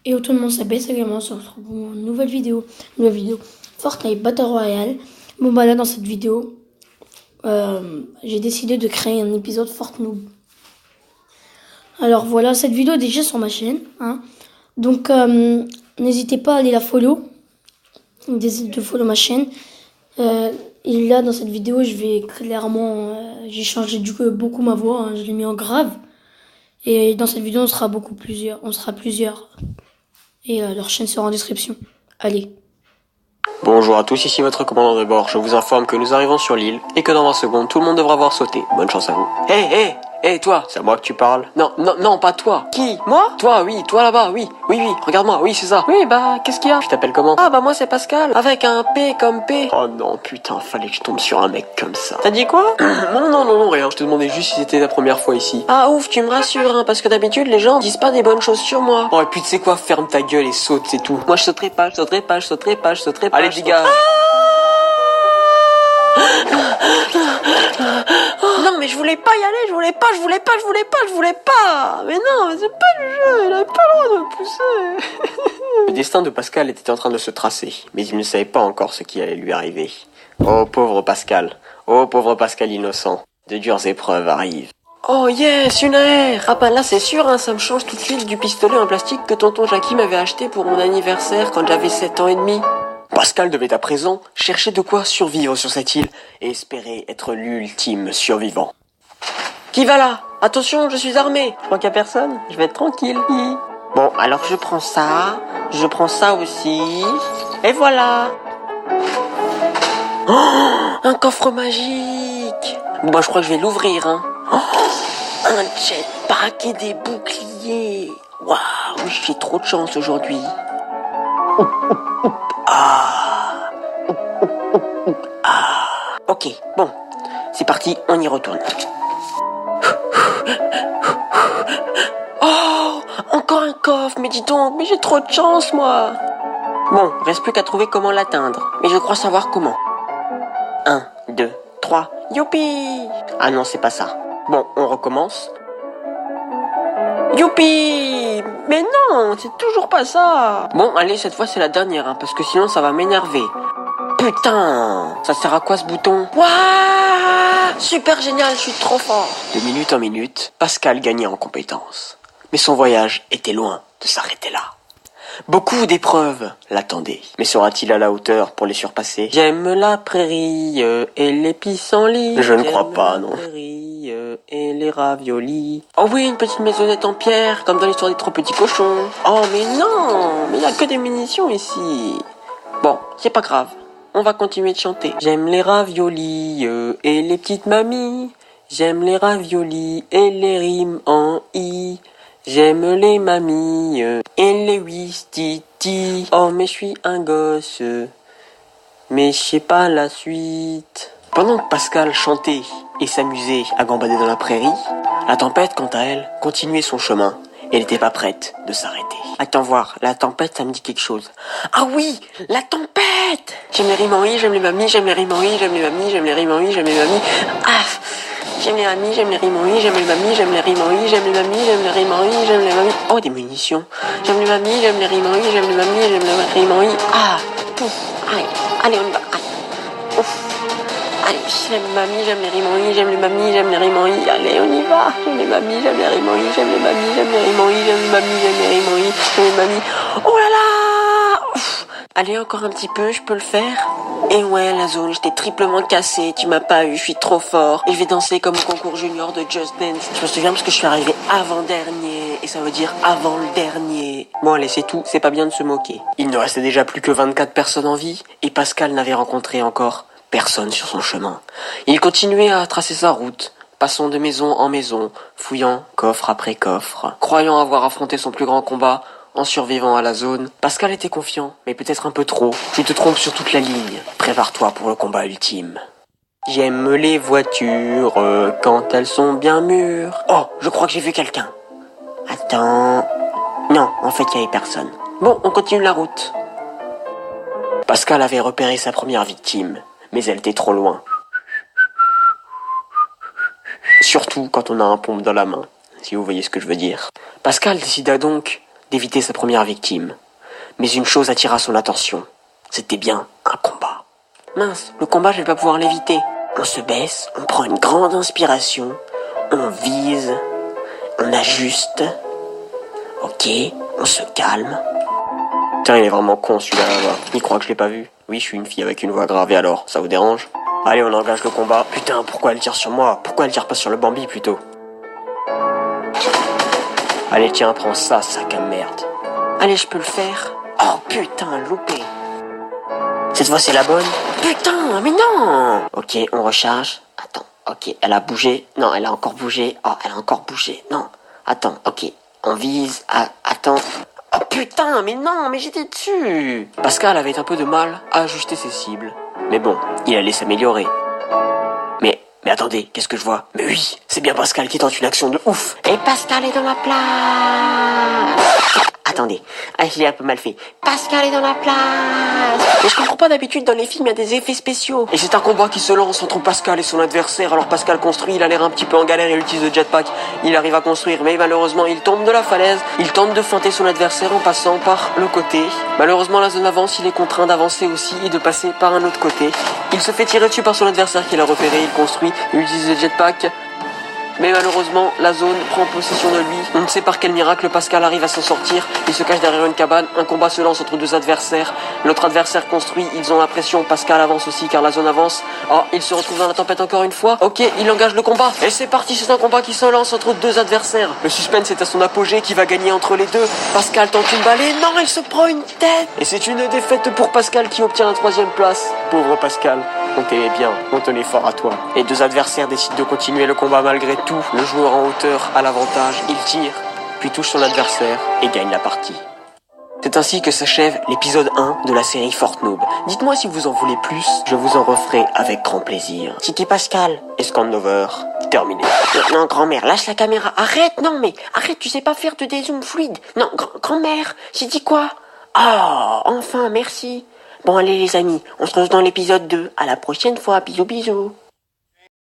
Et tout le monde s'appelle, c'est également on se retrouve pour une nouvelle vidéo Fortnite Battle Royale. Bon bah là dans cette vidéo, j'ai décidé de créer un épisode Fortnite. Alors voilà, cette vidéo est déjà sur ma chaîne, hein. Donc n'hésitez pas à aller la follow, de follow ma chaîne. Et là dans cette vidéo, je vais clairement, j'ai changé beaucoup ma voix, hein, je l'ai mis en grave. Et dans cette vidéo, on sera plusieurs. Et leur chaîne sera en description. Allez. Bonjour à tous, ici votre commandant de bord. Je vous informe que nous arrivons sur l'île et que dans 20 secondes, tout le monde devra avoir sauté. Bonne chance à vous. Hé, toi! C'est à moi que tu parles? Non, pas toi. Qui? Moi? Toi, oui, toi là-bas, oui, regarde-moi, oui, c'est ça. Oui, bah, qu'est-ce qu'il y a? Tu t'appelles comment? Ah, bah, moi, c'est Pascal, avec un P comme P. Oh non, putain, fallait que je tombe sur un mec comme ça. T'as dit quoi? Non, rien. Je te demandais juste si c'était la première fois ici. Ah, ouf, tu me rassures, hein, parce que d'habitude, les gens disent pas des bonnes choses sur moi. Oh, et puis tu sais quoi, ferme ta gueule et saute, c'est tout. Moi, je sauterai pas. Allez, dégage. Non mais je voulais pas y aller, je voulais pas. Mais non, mais c'est pas le jeu, il avait pas le droit de me pousser. Le destin de Pascal était en train de se tracer, mais il ne savait pas encore ce qui allait lui arriver. Oh pauvre Pascal innocent, de dures épreuves arrivent. Oh yes, une AR. Ah bah là c'est sûr, hein, ça me change tout de suite du pistolet en plastique que tonton Jackie m'avait acheté pour mon anniversaire quand j'avais 7 ans et demi. Pascal devait à présent chercher de quoi survivre sur cette île et espérer être l'ultime survivant. Qui va là? Attention, je suis armé. Je crois qu'il y a personne, je vais être tranquille. Bon, alors je prends ça aussi, et voilà. Oh, un coffre magique. Bon bah je crois que je vais l'ouvrir, hein. Oh, un jetpack et des boucliers. Waouh, j'ai trop de chance aujourd'hui. Ok, bon, c'est parti, on y retourne. Oh, encore un coffre, mais dis donc, mais j'ai trop de chance, moi. Bon, reste plus qu'à trouver comment l'atteindre, mais je crois savoir comment. 1, 2, 3, youpi! Ah non, c'est pas ça. Bon, on recommence. Youpi! Mais non, c'est toujours pas ça. Bon, allez, cette fois c'est la dernière, hein, parce que sinon ça va m'énerver. Putain, ça sert à quoi ce bouton? Waouh, super génial, je suis trop fort. De minute en minute, Pascal gagnait en compétences. Mais son voyage était loin de s'arrêter là. Beaucoup d'épreuves l'attendaient. Mais sera-t-il à la hauteur pour les surpasser? J'aime la prairie et les pissenlits. Je ne crois pas, non. Et les raviolis. Oh oui, une petite maisonnette en pierre, comme dans l'histoire des 3 petits cochons. Oh mais non, mais il n'y a que des munitions ici. Bon, c'est pas grave. On va continuer de chanter. J'aime les raviolis et les petites mamies. J'aime les raviolis et les rimes en i. J'aime les mamies et les ouistiti. Oh mais je suis un gosse, mais je sais pas la suite. Pendant que Pascal chantait et s'amusait à gambader dans la prairie, la tempête, quant à elle, continuait son chemin. Elle n'était pas prête de s'arrêter. Attends voir, la tempête, ça me dit quelque chose. Ah oui, la tempête! J'aime les rimes en i, j'aime les mamies, j'aime les rimes en i, j'aime les mamies, j'aime les rimes en i, j'aime les mamies. Ah! J'aime les mamies, j'aime les rimes en i, j'aime les mamies, j'aime les rimes en i, j'aime les mamies, j'aime les rimes en i, j'aime les mamies. Oh, des munitions. J'aime les mamies, j'aime les rimes en i, j'aime les mamies, j'aime les rimes en i. Ah! Pouf! Allez, on y va. Allez. Ouf! Allez, j'aime les mamies, j'aime les rimes en i, j'aime les mamies, j'aime les rimes en i. Allez, on y va. J'aime les mamies, j'aime les rimes en i, j'aime les mamies, j'aime les rimes en i, j'aime les mamies, j'aime les rimes en i, j'aime les mamies. Oh là là! Ouf. Allez, encore un petit peu, je peux le faire? Et ouais, la zone, j'étais triplement cassé, tu m'as pas eu, je suis trop fort. Et je vais danser comme au concours junior de Just Dance. Je me souviens parce que je suis arrivé avant-dernier, et ça veut dire avant le dernier. Bon allez, c'est tout, c'est pas bien de se moquer. Il ne restait déjà plus que 24 personnes en vie, et Pascal n'avait rencontré encore personne sur son chemin. Il continuait à tracer sa route, passant de maison en maison, fouillant coffre après coffre, croyant avoir affronté son plus grand combat. En survivant à la zone, Pascal était confiant, mais peut-être un peu trop. Tu te trompes sur toute la ligne. Prépare-toi pour le combat ultime. J'aime les voitures quand elles sont bien mûres. Oh, je crois que j'ai vu quelqu'un. Attends. Non, en fait, il n'y avait personne. Bon, on continue la route. Pascal avait repéré sa première victime, mais elle était trop loin. Surtout quand on a un pompe dans la main, si vous voyez ce que je veux dire. Pascal décida donc d'éviter sa première victime. Mais une chose attira son attention. C'était bien un combat. Mince, le combat je vais pas pouvoir l'éviter. On se baisse, on prend une grande inspiration, on vise, on ajuste. Ok, on se calme. Putain, il est vraiment con celui-là là-bas. Il croit que je l'ai pas vu. Oui, je suis une fille avec une voix gravée alors, ça vous dérange? Allez, on engage le combat. Putain, pourquoi elle tire sur moi? Pourquoi elle tire pas sur le Bambi plutôt? Allez, tiens, prends ça, sac à merde. Allez, je peux le faire. Oh putain, loupé. Cette fois, c'est la bonne. Putain, mais non! Ok, on recharge. Attends, ok, elle a bougé. Non, elle a encore bougé. Oh, elle a encore bougé. Non, attends, ok. On vise. Ah, attends. Oh putain, mais non, mais j'étais dessus. Pascal avait un peu de mal à ajuster ses cibles. Mais bon, il allait s'améliorer. Mais attendez, qu'est-ce que je vois? Mais oui, c'est bien Pascal qui tente une action de ouf. Et Pascal est dans la place. Attendez, je l'ai un peu mal fait. Pascal est dans la place. Mais je comprends pas, d'habitude dans les films il y a des effets spéciaux. Et c'est un combat qui se lance entre Pascal et son adversaire. Alors Pascal construit, il a l'air un petit peu en galère, il utilise le jetpack. Il arrive à construire, mais malheureusement il tombe de la falaise. Il tente de feinter son adversaire en passant par le côté. Malheureusement la zone avance, il est contraint d'avancer aussi et de passer par un autre côté. Il se fait tirer dessus par son adversaire qu'il a repéré, il construit, il utilise le jetpack. Mais malheureusement, la zone prend possession de lui. On ne sait par quel miracle Pascal arrive à s'en sortir. Il se cache derrière une cabane. Un combat se lance entre deux adversaires. L'autre adversaire construit. Ils ont la pression. Pascal avance aussi car la zone avance. Oh, il se retrouve dans la tempête encore une fois. Ok, il engage le combat. Et c'est parti, c'est un combat qui se lance entre deux adversaires. Le suspense est à son apogée. Qui va gagner entre les deux? Pascal tente une balle et non, il se prend une tête. Et c'est une défaite pour Pascal qui obtient la 3e place. Pauvre Pascal. On t'aimait bien, on tenait fort à toi. Les deux adversaires décident de continuer le combat malgré tout. Le joueur en hauteur a l'avantage, il tire, puis touche son adversaire et gagne la partie. C'est ainsi que s'achève l'épisode 1 de la série Fortnoob. Dites-moi si vous en voulez plus, je vous en referai avec grand plaisir. C'était Pascal. Et Scandover, terminé. Non, grand-mère, lâche la caméra. Arrête, non mais, arrête, tu sais pas faire de dézoom fluide. Non, grand-mère, j'ai dit quoi? Ah, enfin, merci. Bon allez les amis, on se retrouve dans l'épisode 2. À la prochaine fois, bisous bisous.